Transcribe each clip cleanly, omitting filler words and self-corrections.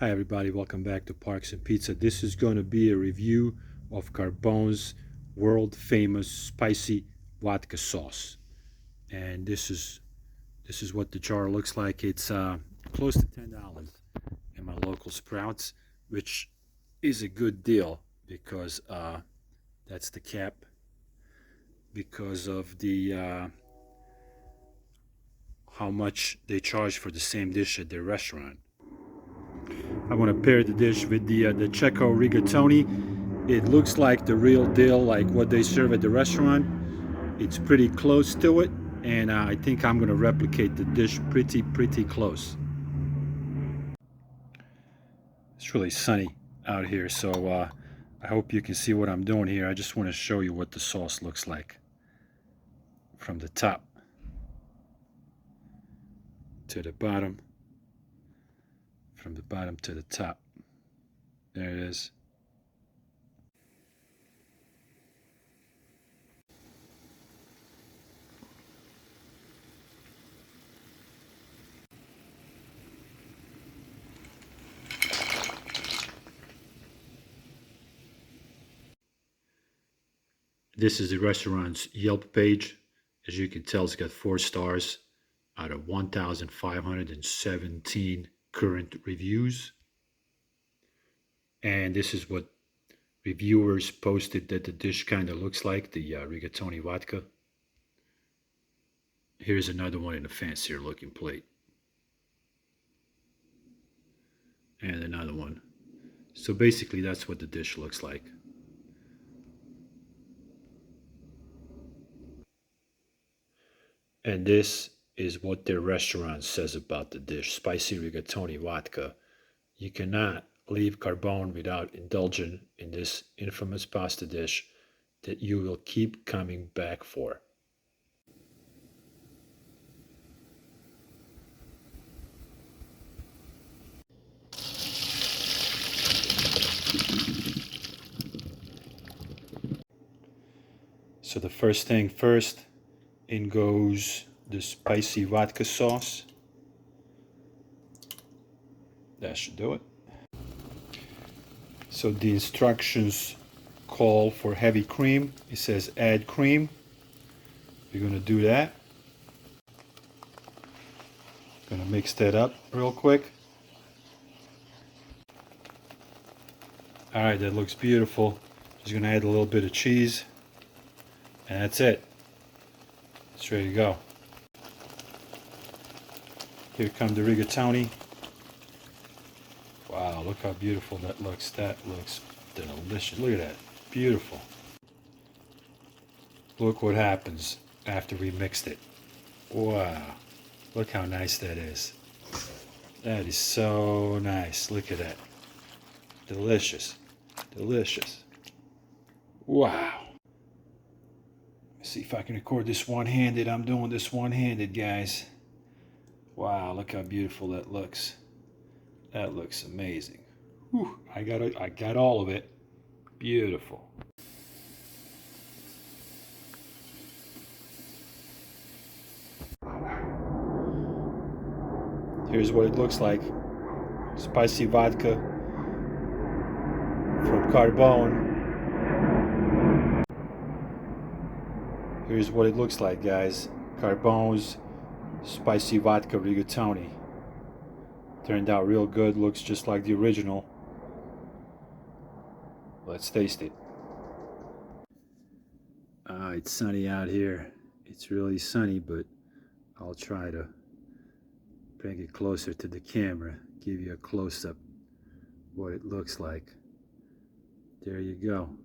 Hi everybody, welcome back to Parks and Pizza. This is going to be a review of Carbone's world famous spicy vodka sauce. And this is what the jar looks like. It's close to $10 in my local Sprouts, which is a good deal because that's the cap because of the how much they charge for the same dish at their restaurant. I want to pair the dish with the Checo rigatoni. It looks like the real deal, like what they serve at the restaurant. It's pretty close to it, and I think I'm going to replicate the dish pretty close. It's really sunny out here, so I hope you can see what I'm doing here. I just want to show you what the sauce looks like from the top to the bottom, from the bottom to the top. There it is. This is the restaurant's Yelp page. As you can tell, it's got 4 stars out of 1,517 current reviews. And this is what reviewers posted that the dish kind of looks like, the rigatoni vodka. Here's another one in a fancier looking plate. And another one. So basically that's what the dish looks like. And this is what their restaurant says about the dish, spicy rigatoni vodka. You cannot leave Carbone without indulging in this infamous pasta dish that you will keep coming back for. So the first thing first, in goes the spicy vodka sauce. That should do it. So the instructions call for heavy cream. It says add cream. We're going to do that. Going to mix that up real quick. All right, that looks beautiful. Just going to add a little bit of cheese. And that's it. It's ready to go. Here come the rigatoni. Wow, look how beautiful that looks. That looks delicious. Look at that. Beautiful. Look what happens after we mixed it. Wow. Look how nice that is. That is so nice. Look at that. Delicious. Delicious. Wow. Let's see if I can record this one-handed. I'm doing this one-handed, guys. Wow, look how beautiful that looks. That looks amazing. Whew, I got all of it. Beautiful. Here's what it looks like. Spicy vodka from Carbone. Here's what it looks like, guys. Carbone's spicy vodka rigatoni. Turned out real good. Looks just like the original. Let's taste it. It's sunny out here. It's really sunny, but I'll try to bring it closer to the camera. Give you a close-up what it looks like. There you go.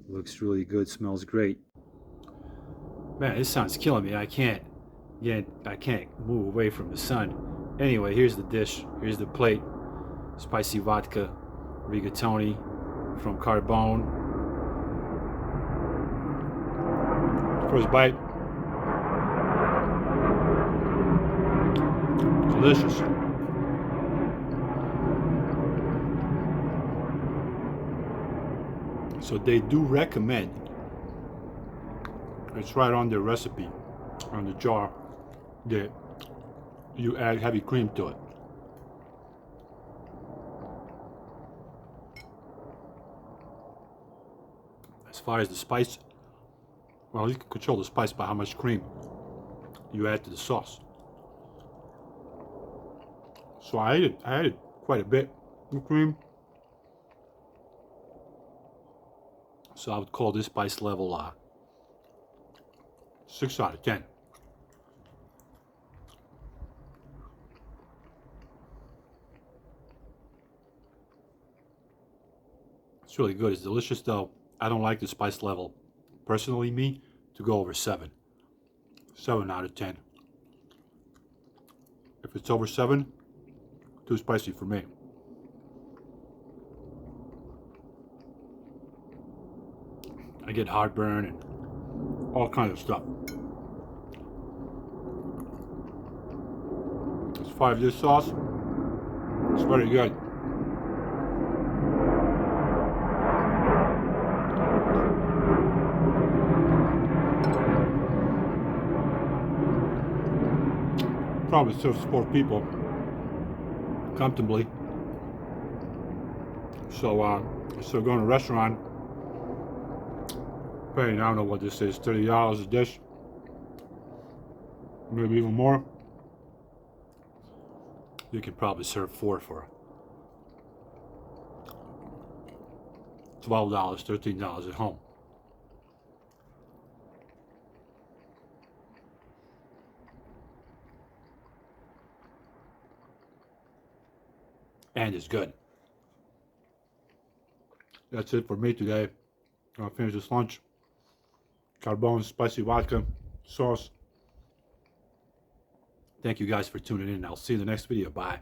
Looks really good. Smells great. Man, this sun's killing me. I can't move away from the sun. Anyway, here's the dish. Here's the plate. Spicy vodka rigatoni from Carbone. First bite. Delicious. So they do recommend, it's right on their recipe, on the jar, that you add heavy cream to it. As far as the spice, well, you can control the spice by how much cream you add to the sauce. So I added quite a bit of cream. So I would call this spice level 6 out of 10. It's really good. It's delicious, though. I don't like the spice level, personally, me, to go over 7. 7 out of 10. If it's over 7, too spicy for me. I get heartburn and all kinds of stuff. As far as this sauce, it's very good. Probably serves 4 people comfortably. So instead of going to a restaurant, paying, I don't know what this is, $30 a dish, maybe even more, you can probably serve 4 for $12, $13 at home. And it's good. That's it for me today. I'll finish this lunch. Carbone spicy vodka sauce. Thank you guys for tuning in. I'll see you in the next video. Bye.